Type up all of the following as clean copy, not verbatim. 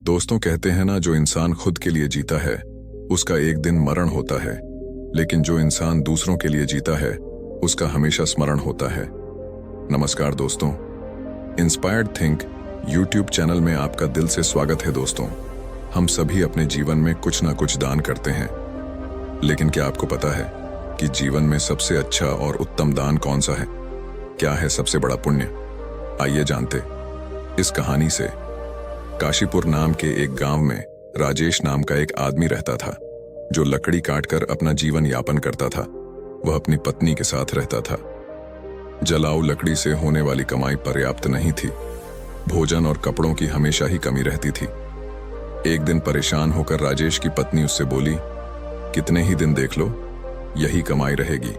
दोस्तों, कहते हैं ना, जो इंसान खुद के लिए जीता है उसका एक दिन मरण होता है, लेकिन जो इंसान दूसरों के लिए जीता है उसका हमेशा स्मरण होता है। नमस्कार दोस्तों, इंस्पायर्ड थिंक यूट्यूब चैनल में आपका दिल से स्वागत है। दोस्तों, हम सभी अपने जीवन में कुछ ना कुछ दान करते हैं, लेकिन क्या आपको पता है कि जीवन में सबसे अच्छा और उत्तम दान कौन सा है? क्या है सबसे बड़ा पुण्य? आइए जानते इस कहानी से। काशीपुर नाम के एक गांव में राजेश नाम का एक आदमी रहता था, जो लकड़ी काटकर अपना जीवन यापन करता था। वह अपनी पत्नी के साथ रहता था। जलाऊ लकड़ी से होने वाली कमाई पर्याप्त नहीं थी। भोजन और कपड़ों की हमेशा ही कमी रहती थी। एक दिन परेशान होकर राजेश की पत्नी उससे बोली, कितने ही दिन देख लो, यही कमाई रहेगी।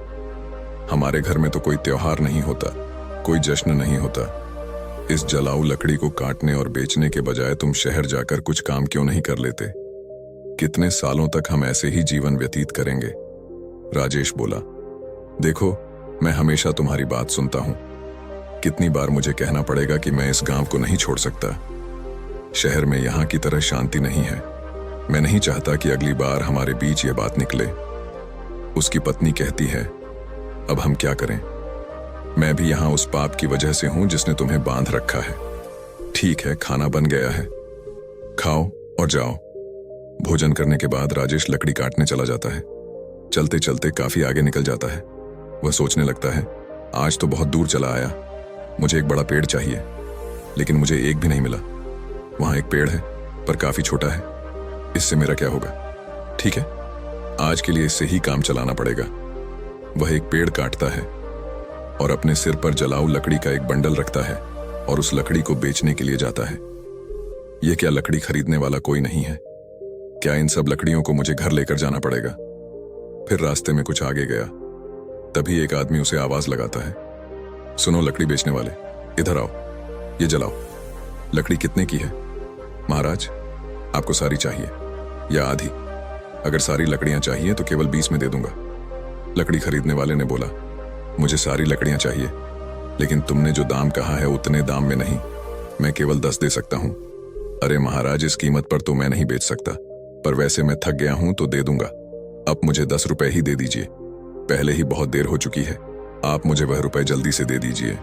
हमारे घर में तो कोई त्योहार नहीं होता, कोई जश्न नहीं होता। इस जलाऊ लकड़ी को काटने और बेचने के बजाय तुम शहर जाकर कुछ काम क्यों नहीं कर लेते? कितने सालों तक हम ऐसे ही जीवन व्यतीत करेंगे? राजेश बोला, देखो, मैं हमेशा तुम्हारी बात सुनता हूं। कितनी बार मुझे कहना पड़ेगा कि मैं इस गांव को नहीं छोड़ सकता। शहर में यहां की तरह शांति नहीं है। मैं नहीं चाहता कि अगली बार हमारे बीच ये बात निकले। उसकी पत्नी कहती है, अब हम क्या करें? मैं भी यहां उस पाप की वजह से हूं जिसने तुम्हें बांध रखा है। ठीक है, खाना बन गया है, खाओ और जाओ। भोजन करने के बाद राजेश लकड़ी काटने चला जाता है। चलते चलते काफी आगे निकल जाता है। वह सोचने लगता है, आज तो बहुत दूर चला आया, मुझे एक बड़ा पेड़ चाहिए, लेकिन मुझे एक भी नहीं मिला। वहां एक पेड़ है, पर काफी छोटा है, इससे मेरा क्या होगा? ठीक है, आज के लिए इससे ही काम चलाना पड़ेगा। वह एक पेड़ काटता है और अपने सिर पर जलाऊ लकड़ी का एक बंडल रखता है और उस लकड़ी को बेचने के लिए जाता है। यह क्या, लकड़ी खरीदने वाला कोई नहीं है? क्या इन सब लकड़ियों को मुझे घर लेकर जाना पड़ेगा? फिर रास्ते में कुछ आगे गया, तभी एक आदमी उसे आवाज लगाता है, सुनो लकड़ी बेचने वाले, इधर आओ, ये जलाओ। लकड़ी कितने की है? महाराज, आपको सारी चाहिए या आधी? अगर सारी लकड़ियां चाहिए तो केवल 20 में दे दूंगा। लकड़ी खरीदने वाले ने बोला, मुझे सारी लकड़ियां चाहिए, लेकिन तुमने जो दाम कहा है उतने दाम में नहीं, मैं केवल 10 दे सकता हूं। अरे महाराज, इस कीमत पर तो मैं नहीं बेच सकता, पर वैसे मैं थक गया हूं तो दे दूंगा। अब मुझे 10 रुपए ही दे दीजिए, पहले ही बहुत देर हो चुकी है। आप मुझे वह रुपए जल्दी से दे दीजिए,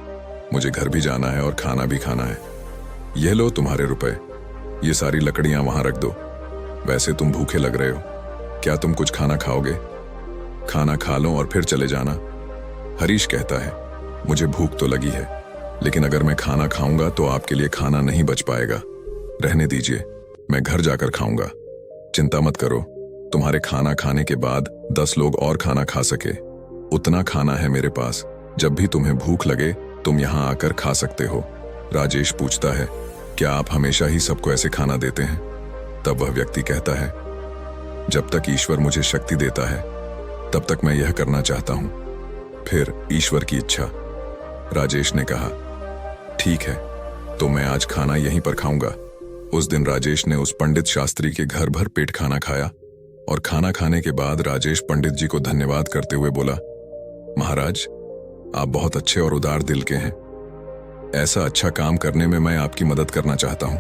मुझे घर भी जाना है और खाना भी खाना है। यह लो तुम्हारे रुपए, ये सारी लकड़ियां वहां रख दो। वैसे तुम भूखे लग रहे हो, क्या तुम कुछ खाना खाओगे? खाना खा लो और फिर चले जाना। हरीश कहता है, मुझे भूख तो लगी है, लेकिन अगर मैं खाना खाऊंगा तो आपके लिए खाना नहीं बच पाएगा। रहने दीजिए, मैं घर जाकर खाऊंगा। चिंता मत करो, तुम्हारे खाना खाने के बाद 10 लोग और खाना खा सके, उतना खाना है मेरे पास। जब भी तुम्हें भूख लगे तुम यहाँ आकर खा सकते हो। राजेश पूछता है, क्या आप हमेशा ही सबको ऐसे खाना देते हैं? तब वह व्यक्ति कहता है, जब तक ईश्वर मुझे शक्ति देता है तब तक मैं यह करना चाहता हूं। फिर ईश्वर की इच्छा। राजेश ने कहा, ठीक है, तो मैं आज खाना यहीं पर खाऊंगा। उस दिन राजेश ने उस पंडित शास्त्री के घर भर पेट खाना खाया और खाना खाने के बाद राजेश पंडित जी को धन्यवाद करते हुए बोला, महाराज, आप बहुत अच्छे और उदार दिल के हैं। ऐसा अच्छा काम करने में मैं आपकी मदद करना चाहता हूं।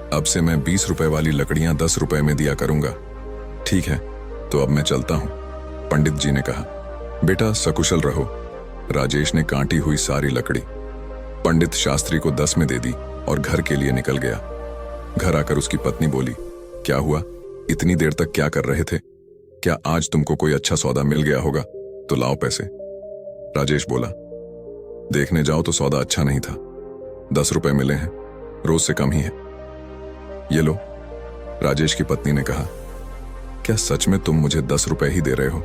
अब से मैं 20 रुपए वाली लकड़ियां 10 रुपए में दिया करूंगा। ठीक है, तो अब मैं चलता हूं, पंडित जी ने कहा। बेटा, सकुशल रहो। राजेश ने काटी हुई सारी लकड़ी पंडित शास्त्री को 10 में दे दी और घर के लिए निकल गया। घर आकर उसकी पत्नी बोली, क्या हुआ, इतनी देर तक क्या कर रहे थे? क्या आज तुमको कोई अच्छा सौदा मिल गया होगा? तो लाओ पैसे। राजेश बोला, देखने जाओ तो सौदा अच्छा नहीं था, 10 रुपए मिले हैं, रोज से कम ही है। ये लो। राजेश की पत्नी ने कहा, क्या सच में तुम मुझे 10 रुपए ही दे रहे हो?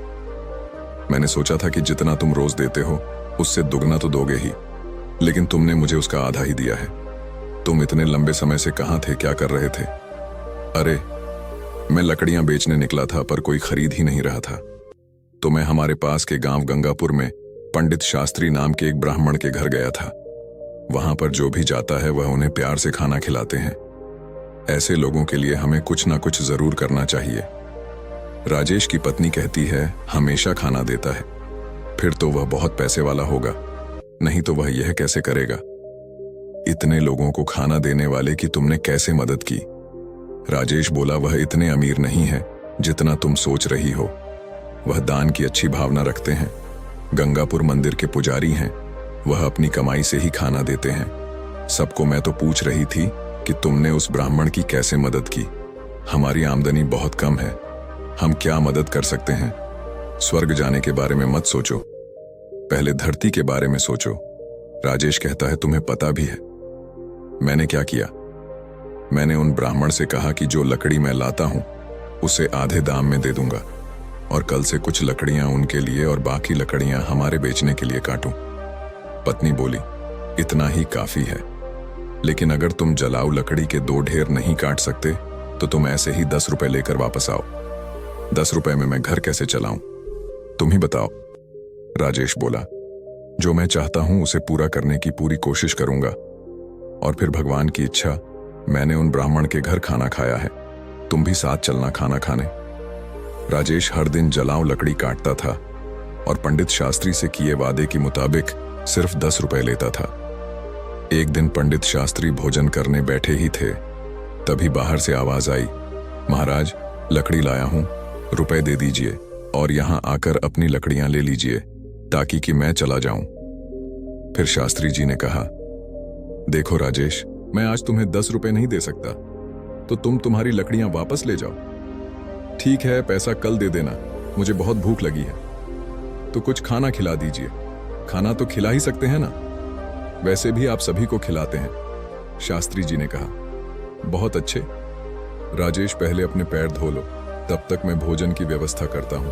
मैंने सोचा था कि जितना तुम रोज देते हो उससे दुगना तो दोगे ही, लेकिन तुमने मुझे उसका आधा ही दिया है। तुम इतने लंबे समय से कहां थे, क्या कर रहे थे? अरे, मैं लकड़ियां बेचने निकला था, पर कोई खरीद ही नहीं रहा था, तो मैं हमारे पास के गांव गंगापुर में पंडित शास्त्री नाम के एक ब्राह्मण के घर गया था। वहां पर जो भी जाता है वह उन्हें प्यार से खाना खिलाते हैं। ऐसे लोगों के लिए हमें कुछ ना कुछ जरूर करना चाहिए। राजेश की पत्नी कहती है, हमेशा खाना देता है, फिर तो वह बहुत पैसे वाला होगा, नहीं तो वह यह कैसे करेगा? इतने लोगों को खाना देने वाले की तुमने कैसे मदद की? राजेश बोला, वह इतने अमीर नहीं है जितना तुम सोच रही हो। वह दान की अच्छी भावना रखते हैं, गंगापुर मंदिर के पुजारी हैं, वह अपनी कमाई से ही खाना देते हैं सबको। मैं तो पूछ रही थी कि तुमने उस ब्राह्मण की कैसे मदद की। हमारी आमदनी बहुत कम है, हम क्या मदद कर सकते हैं। स्वर्ग जाने के बारे में मत सोचो, पहले धरती के बारे में सोचो। राजेश कहता है, तुम्हें पता भी है मैंने क्या किया? मैंने उन ब्राह्मण से कहा कि जो लकड़ी मैं लाता हूं उसे आधे दाम में दे दूंगा और कल से कुछ लकड़ियां उनके लिए और बाकी लकड़ियां हमारे बेचने के लिए काटूं। पत्नी बोली, इतना ही काफी है, लेकिन अगर तुम जलाऊ लकड़ी के 2 ढेर नहीं काट सकते तो तुम ऐसे ही 10 रुपए लेकर वापस आओ। 10 रुपए में मैं घर कैसे चलाऊं, तुम ही बताओ। राजेश बोला, जो मैं चाहता हूं उसे पूरा करने की पूरी कोशिश करूंगा, और फिर भगवान की इच्छा, मैंने उन ब्राह्मण के घर खाना खाया है, तुम भी साथ चलना खाना खाने। राजेश हर दिन जलाऊ लकड़ी काटता था और पंडित शास्त्री से किए वादे के मुताबिक सिर्फ 10 रुपए लेता था। एक दिन पंडित शास्त्री भोजन करने बैठे ही थे, तभी बाहर से आवाज आई, महाराज लकड़ी लाया हूं, रुपए दे दीजिए और यहां आकर अपनी लकड़ियां ले लीजिए ताकि कि मैं चला जाऊं। फिर शास्त्री जी ने कहा, देखो राजेश, मैं आज तुम्हें 10 रुपए नहीं दे सकता, तो तुम तुम्हारी लकड़ियां वापस ले जाओ। ठीक है, पैसा कल दे देना, मुझे बहुत भूख लगी है। तो कुछ खाना खिला दीजिए। खाना तो खिला ही सकते हैं ना, वैसे भी आप सभी को खिलाते हैं। शास्त्री जी ने कहा, बहुत अच्छे। राजेश, पहले अपने पैर धो लो, तब तक मैं भोजन की व्यवस्था करता हूं।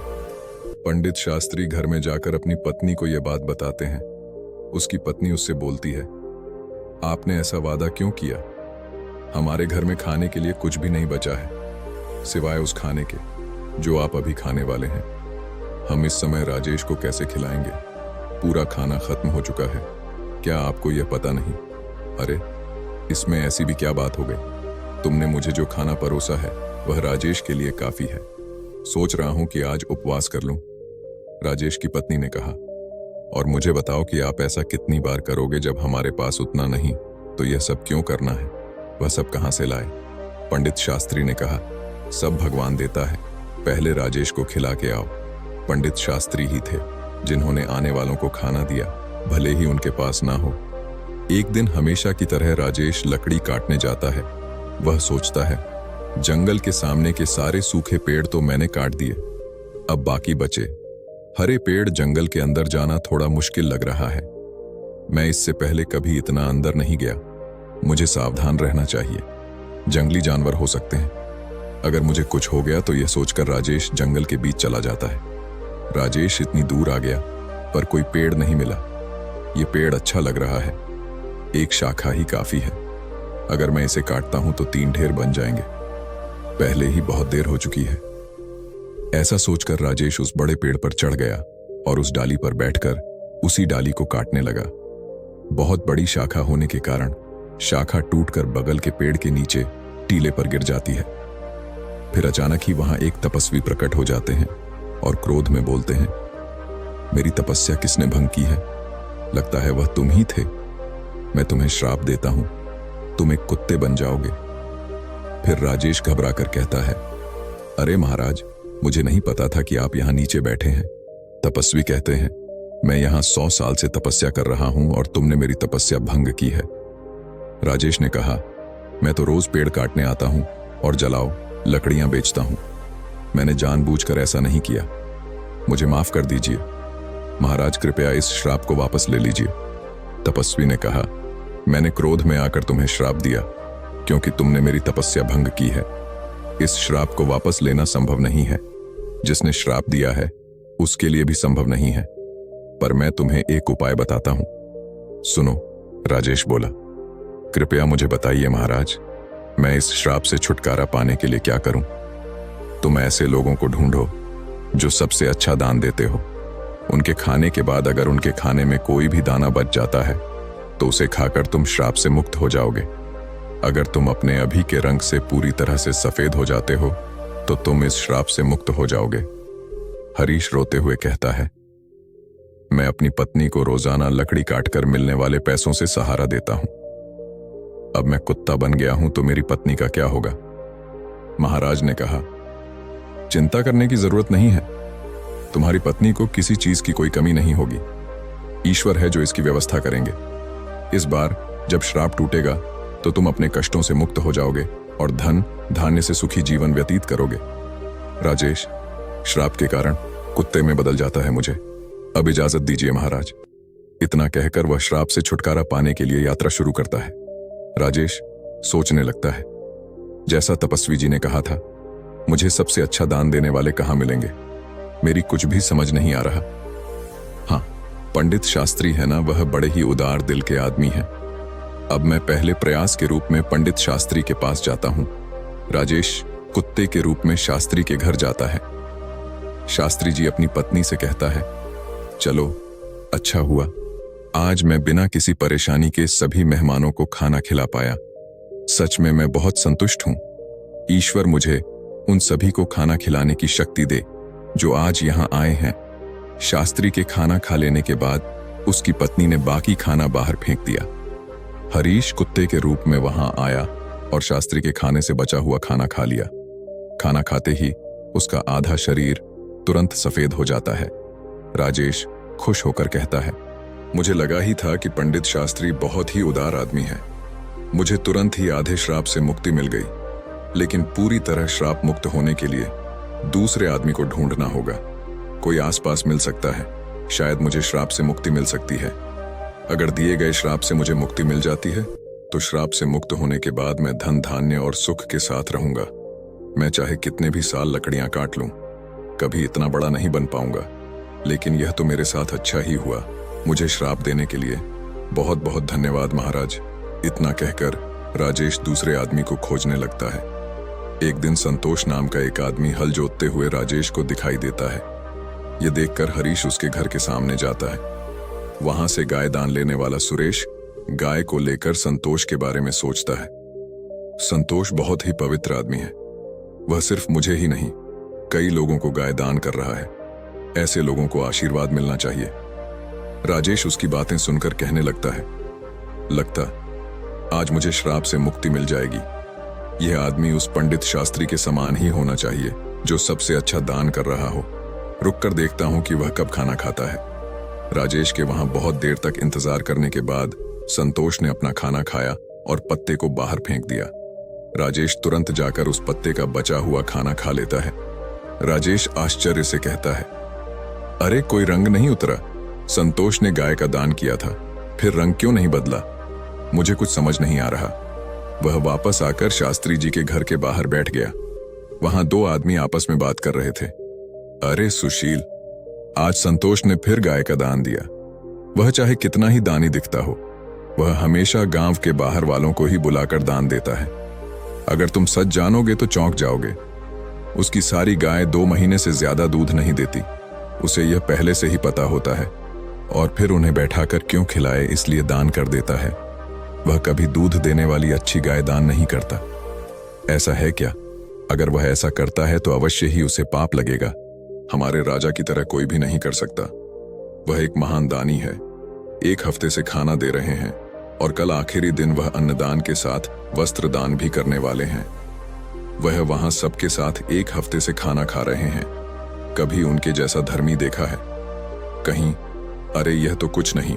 पंडित शास्त्री घर में जाकर अपनी पत्नी को यह बात बताते हैं। उसकी पत्नी उससे बोलती है, आपने ऐसा वादा क्यों किया? हमारे घर में खाने के लिए कुछ भी नहीं बचा है सिवाय उस खाने के जो आप अभी खाने वाले हैं। हम इस समय राजेश को कैसे खिलाएंगे? पूरा खाना खत्म हो चुका है, क्या आपको यह पता नहीं? अरे इसमें ऐसी भी क्या बात हो गई? तुमने मुझे जो खाना परोसा है वह राजेश के लिए काफी है। सोच रहा हूं कि आज उपवास कर लूं। राजेश की पत्नी ने कहा, और मुझे बताओ कि आप ऐसा कितनी बार करोगे? जब हमारे पास उतना नहीं तो यह सब क्यों करना है? वह सब कहां से लाए? पंडित शास्त्री ने कहा, सब भगवान देता है, पहले राजेश को खिला के आओ। पंडित शास्त्री ही थे जिन्होंने आने वालों को खाना दिया, भले ही उनके पास ना हो। एक दिन हमेशा की तरह राजेश लकड़ी काटने जाता है। वह सोचता है, जंगल के सामने के सारे सूखे पेड़ तो मैंने काट दिए, अब बाकी बचे हरे पेड़। जंगल के अंदर जाना थोड़ा मुश्किल लग रहा है, मैं इससे पहले कभी इतना अंदर नहीं गया, मुझे सावधान रहना चाहिए, जंगली जानवर हो सकते हैं, अगर मुझे कुछ हो गया तो यह सोचकर राजेश जंगल के बीच चला जाता है। राजेश इतनी दूर आ गया पर कोई पेड़ नहीं मिला। यह पेड़ अच्छा लग रहा है, एक शाखा ही काफी है, अगर मैं इसे काटता हूं तो 3 ढेर बन जाएंगे, पहले ही बहुत देर हो चुकी है। ऐसा सोचकर राजेश उस बड़े पेड़ पर चढ़ गया और उस डाली पर बैठकर उसी डाली को काटने लगा। बहुत बड़ी शाखा होने के कारण शाखा टूटकर बगल के पेड़ के नीचे टीले पर गिर जाती है। फिर अचानक ही वहां एक तपस्वी प्रकट हो जाते हैं और क्रोध में बोलते हैं, मेरी तपस्या किसने भंग की है? लगता है वह तुम ही थे, मैं तुम्हें श्राप देता हूं, तुम एक कुत्ते बन जाओगे। फिर राजेश घबरा कर कहता है, अरे महाराज, मुझे नहीं पता था कि आप यहां नीचे बैठे हैं। तपस्वी कहते हैं, मैं यहां 100 साल से तपस्या कर रहा हूं और तुमने मेरी तपस्या भंग की है। राजेश ने कहा, मैं तो रोज पेड़ काटने आता हूं और जलाओ लकड़ियां बेचता हूं, मैंने जानबूझकर ऐसा नहीं किया, मुझे माफ कर दीजिए। महाराज कृपया इस श्राप को वापस ले लीजिए। तपस्वी ने कहा, मैंने क्रोध में आकर तुम्हें श्राप दिया क्योंकि तुमने मेरी तपस्या भंग की है। इस श्राप को वापस लेना संभव नहीं है, जिसने श्राप दिया है उसके लिए भी संभव नहीं है, पर मैं तुम्हें एक उपाय बताता हूं, सुनो। राजेश बोला, कृपया मुझे बताइए महाराज, मैं इस श्राप से छुटकारा पाने के लिए क्या करूं? तुम ऐसे लोगों को ढूंढो जो सबसे अच्छा दान देते हो, उनके खाने के बाद अगर उनके खाने में कोई भी दाना बच जाता है तो उसे खाकर तुम श्राप से मुक्त हो जाओगे। अगर तुम अपने अभी के रंग से पूरी तरह से सफेद हो जाते हो तो तुम इस श्राप से मुक्त हो जाओगे। हरीश रोते हुए कहता है, मैं अपनी पत्नी को रोजाना लकड़ी काटकर मिलने वाले पैसों से सहारा देता हूं, अब मैं कुत्ता बन गया हूं तो मेरी पत्नी का क्या होगा? महाराज ने कहा, चिंता करने की जरूरत नहीं है। तुम्हारी पत्नी को किसी चीज की कोई कमी नहीं होगी। ईश्वर है जो इसकी व्यवस्था करेंगे। इस बार जब श्राप टूटेगा तो तुम अपने कष्टों से मुक्त हो जाओगे और धन धान्य से सुखी जीवन व्यतीत करोगे। राजेश, श्राप के कारण कुत्ते में बदल जाता है मुझे। अब इजाजत दीजिए महाराज। इतना कहकर वह श्राप से छुटकारा पाने के लिए यात्रा शुरू करता है। राजेश सोचने लगता है, जैसा तपस्वी जी ने कहा था, मुझे सबसे अच्छा दान देने वाले कहाँ मिलेंगे। मेरी कुछ भी समझ नहीं आ रहा। हाँ, पंडित शास्त्री है ना, वह बड़े ही उदार दिल के आदमी हैं। अब मैं पहले प्रयास के रूप में पंडित शास्त्री के पास जाता हूं। राजेश कुत्ते के रूप में शास्त्री के घर जाता है। शास्त्री जी अपनी पत्नी से कहता है, चलो अच्छा हुआ, आज मैं बिना किसी परेशानी के सभी मेहमानों को खाना खिला पाया। सच में मैं बहुत संतुष्ट हूं। ईश्वर मुझे उन सभी को खाना खिलाने की शक्ति दे जो आज यहां आए हैं। शास्त्री के खाना खा लेने के बाद उसकी पत्नी ने बाकी खाना बाहर फेंक दिया। हरीश कुत्ते के रूप में वहां आया और शास्त्री के खाने से बचा हुआ खाना खा लिया। खाना खाते ही उसका आधा शरीर तुरंत सफेद हो जाता है। राजेश खुश होकर कहता है, मुझे लगा ही था कि पंडित शास्त्री बहुत ही उदार आदमी है। मुझे तुरंत ही आधे श्राप से मुक्ति मिल गई, लेकिन पूरी तरह श्राप मुक्त होने के लिए दूसरे आदमी को ढूंढना होगा। कोई आसपास मिल सकता है, शायद मुझे श्राप से मुक्ति मिल सकती है। अगर दिए गए श्राप से मुझे मुक्ति मिल जाती है तो श्राप से मुक्त होने के बाद मैं धन धान्य और सुख के साथ रहूंगा। मैं चाहे कितने भी साल लकड़ियां काट लूं, कभी इतना बड़ा नहीं बन पाऊंगा, लेकिन यह तो मेरे साथ अच्छा ही हुआ। मुझे श्राप देने के लिए बहुत बहुत धन्यवाद महाराज। इतना कहकर राजेश दूसरे आदमी को खोजने लगता है। एक दिन संतोष नाम का एक आदमी हल जोतते हुए राजेश को दिखाई देता है। यह देखकर हरीश उसके घर के सामने जाता है। वहां से गाय दान लेने वाला सुरेश गाय को लेकर संतोष के बारे में सोचता है। संतोष बहुत ही पवित्र आदमी है। वह सिर्फ मुझे ही नहीं, कई लोगों को गाय दान कर रहा है। ऐसे लोगों को आशीर्वाद मिलना चाहिए। राजेश उसकी बातें सुनकर कहने लगता है, लगता आज मुझे श्राप से मुक्ति मिल जाएगी। यह आदमी उस पंडित शास्त्री के समान ही होना चाहिए जो सबसे अच्छा दान कर रहा हो। रुक कर देखता हूं कि वह कब खाना खाता है। राजेश के वहां बहुत देर तक इंतजार करने के बाद संतोष ने अपना खाना खाया और पत्ते को बाहर फेंक दिया। राजेश तुरंत जाकर उस पत्ते का बचा हुआ खाना खा लेता है। राजेश आश्चर्य से कहता है, अरे कोई रंग नहीं उतरा। संतोष ने गाय का दान किया था, फिर रंग क्यों नहीं बदला? मुझे कुछ समझ नहीं आ रहा। वह वापस आकर शास्त्री जी के घर के बाहर बैठ गया। वहां दो आदमी आपस में बात कर रहे थे। अरे सुशील, आज संतोष ने फिर गाय का दान दिया। वह चाहे कितना ही दानी दिखता हो, वह हमेशा गांव के बाहर वालों को ही बुलाकर दान देता है। अगर तुम सच जानोगे तो चौंक जाओगे। उसकी सारी गाय 2 महीने से ज्यादा दूध नहीं देती। उसे यह पहले से ही पता होता है और फिर उन्हें बैठाकर क्यों खिलाए इसलिए दान कर देता है। वह कभी दूध देने वाली अच्छी गाय दान नहीं करता। ऐसा है क्या? अगर वह ऐसा करता है तो अवश्य ही उसे पाप लगेगा। हमारे राजा की तरह कोई भी नहीं कर सकता। वह एक महान दानी है। 1 हफ्ते से खाना दे रहे हैं और कल आखिरी दिन वह अन्नदान के साथ वस्त्र दान भी करने वाले हैं। वह वहां सबके साथ 1 हफ्ते से खाना खा रहे हैं। कभी उनके जैसा धर्मी देखा है? कहीं? अरे यह तो कुछ नहीं।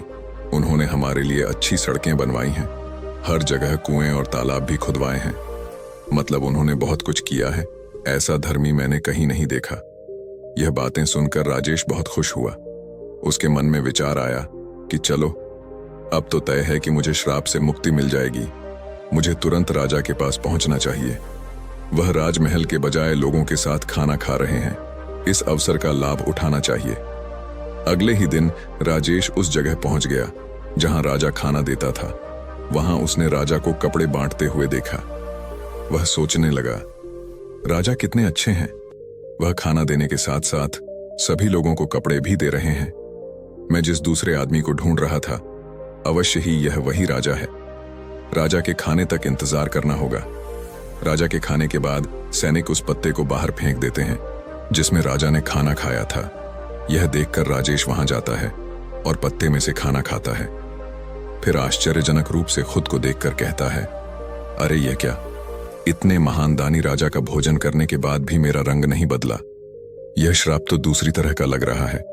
उन्होंने हमारे लिए अच्छी सड़कें बनवाई हैं, हर जगह कुएं और तालाब भी खुदवाए हैं। मतलब उन्होंने बहुत कुछ किया है। ऐसा धर्मी मैंने कहीं नहीं देखा। यह बातें सुनकर राजेश बहुत खुश हुआ। उसके मन में विचार आया कि चलो, अब तो तय है कि मुझे श्राप से मुक्ति मिल जाएगी। मुझे तुरंत राजा के पास पहुंचना चाहिए। वह राजमहल के बजाय लोगों के साथ खाना खा रहे हैं। इस अवसर का लाभ उठाना चाहिए। अगले ही दिन राजेश उस जगह पहुंच गया जहां राजा खाना देता था। वहां उसने राजा को कपड़े बांटते हुए देखा। वह सोचने लगा, राजा कितने अच्छे हैं। वह खाना देने के साथ साथ सभी लोगों को कपड़े भी दे रहे हैं। मैं जिस दूसरे आदमी को ढूंढ रहा था, अवश्य ही यह वही राजा है। राजा के खाने तक इंतजार करना होगा। राजा के खाने के बाद सैनिक उस पत्ते को बाहर फेंक देते हैं जिसमें राजा ने खाना खाया था। यह देखकर राजेश वहां जाता है और पत्ते में से खाना खाता है। फिर आश्चर्यजनक रूप से खुद को देखकर कहता है, अरे यह क्या? इतने महान दानी राजा का भोजन करने के बाद भी मेरा रंग नहीं बदला। यह श्राप तो दूसरी तरह का लग रहा है।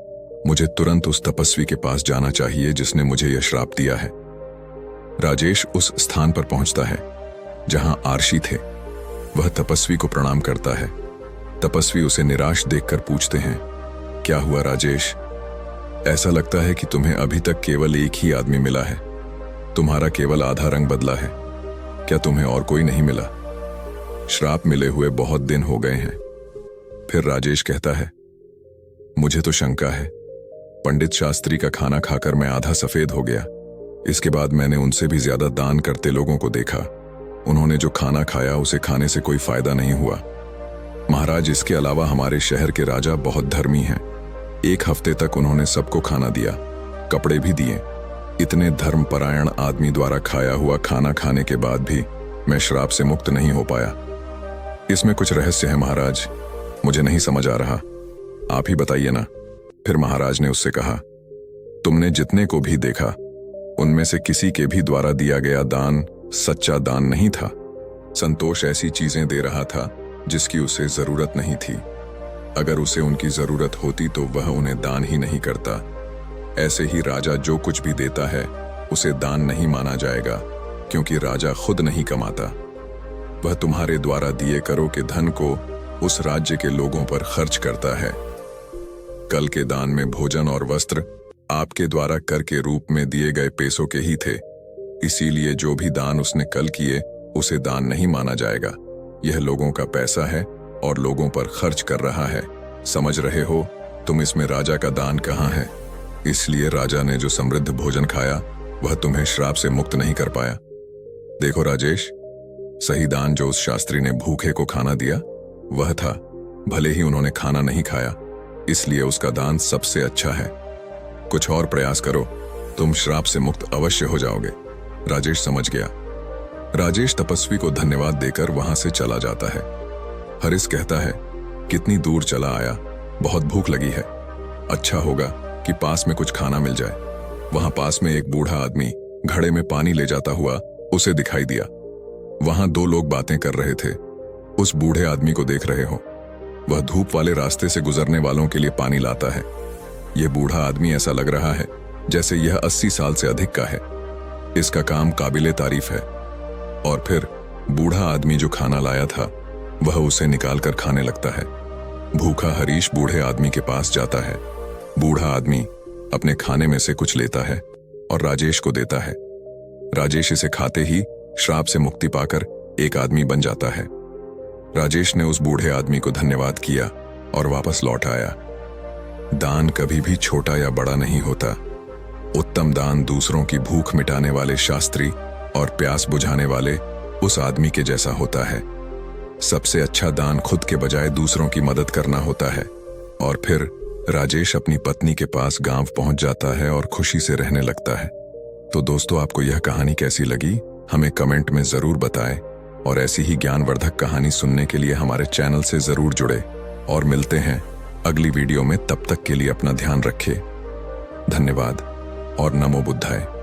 मुझे तुरंत उस तपस्वी के पास जाना चाहिए जिसने मुझे यह श्राप दिया है। राजेश उस स्थान पर पहुंचता है जहां आर्शी थे। वह तपस्वी को प्रणाम करता है। तपस्वी उसे निराश देखकर पूछते हैं, क्या हुआ राजेश? ऐसा लगता है कि तुम्हें अभी तक केवल एक ही आदमी मिला है। तुम्हारा केवल आधा रंग बदला है। क्या तुम्हें और कोई नहीं मिला? श्राप मिले हुए बहुत दिन हो गए हैं। फिर राजेश कहता है, मुझे तो शंका है। पंडित शास्त्री का खाना खाकर मैं आधा सफेद हो गया। इसके बाद मैंने उनसे भी ज्यादा दान करते लोगों को देखा। उन्होंने जो खाना खाया उसे खाने से कोई फायदा नहीं हुआ। महाराज, इसके अलावा हमारे शहर के राजा बहुत धर्मी हैं। एक हफ्ते तक उन्होंने सबको खाना दिया, कपड़े भी दिए। इतने धर्मपरायण आदमी द्वारा खाया हुआ खाना खाने के बाद भी मैं श्राप से मुक्त नहीं हो पाया। इसमें कुछ रहस्य है महाराज, मुझे नहीं समझ आ रहा। आप ही बताइए ना। फिर महाराज ने उससे कहा, तुमने जितने को भी देखा उनमें से किसी के भी द्वारा दिया गया दान सच्चा दान नहीं था। संतोष ऐसी चीजें दे रहा था जिसकी उसे जरूरत नहीं थी। अगर उसे उनकी जरूरत होती तो वह उन्हें दान ही नहीं करता। ऐसे ही राजा जो कुछ भी देता है उसे दान नहीं माना जाएगा, क्योंकि राजा खुद नहीं कमाता। वह तुम्हारे द्वारा दिए करों के धन को उस राज्य के लोगों पर खर्च करता है। कल के दान में भोजन और वस्त्र आपके द्वारा कर के रूप में दिए गए पैसों के ही थे। इसीलिए जो भी दान उसने कल किए उसे दान नहीं माना जाएगा। यह लोगों का पैसा है और लोगों पर खर्च कर रहा है। समझ रहे हो तुम? इसमें राजा का दान कहाँ है? इसलिए राजा ने जो समृद्ध भोजन खाया वह तुम्हें श्राप से मुक्त नहीं कर पाया। देखो राजेश, सही दान जो उस शास्त्री ने भूखे को खाना दिया वह था। भले ही उन्होंने खाना नहीं खाया, इसलिए उसका दान सबसे अच्छा है। कुछ और प्रयास करो, तुम श्राप से मुक्त अवश्य हो जाओगे। राजेश समझ गया। राजेश तपस्वी को धन्यवाद देकर वहां से चला जाता है। हरिश कहता है, कितनी दूर चला आया, बहुत भूख लगी है। अच्छा होगा कि पास में कुछ खाना मिल जाए। वहां पास में एक बूढ़ा आदमी घड़े में पानी ले जाता हुआ उसे दिखाई दिया। वहां दो लोग बातें कर रहे थे। उस बूढ़े आदमी को देख रहे हो, वह धूप वाले रास्ते से गुजरने वालों के लिए पानी लाता है। यह बूढ़ा आदमी ऐसा लग रहा है जैसे यह 80 साल से अधिक का है। इसका काम काबिले तारीफ है। और फिर बूढ़ा आदमी जो खाना लाया था वह उसे निकालकर खाने लगता है। भूखा हरीश बूढ़े आदमी के पास जाता है। बूढ़ा आदमी अपने खाने में से कुछ लेता है और राजेश को देता है। राजेश इसे खाते ही श्राप से मुक्ति पाकर एक आदमी बन जाता है। राजेश ने उस बूढ़े आदमी को धन्यवाद किया और वापस लौट आया। दान कभी भी छोटा या बड़ा नहीं होता। उत्तम दान दूसरों की भूख मिटाने वाले शास्त्री और प्यास बुझाने वाले उस आदमी के जैसा होता है। सबसे अच्छा दान खुद के बजाय दूसरों की मदद करना होता है। और फिर राजेश अपनी पत्नी के पास गांव पहुंच जाता है और खुशी से रहने लगता है। तो दोस्तों, आपको यह कहानी कैसी लगी हमें कमेंट में जरूर बताएं और ऐसी ही ज्ञानवर्धक कहानी सुनने के लिए हमारे चैनल से जरूर जुड़े। और मिलते हैं अगली वीडियो में। तब तक के लिए अपना ध्यान रखें। धन्यवाद और नमो बुद्धाय।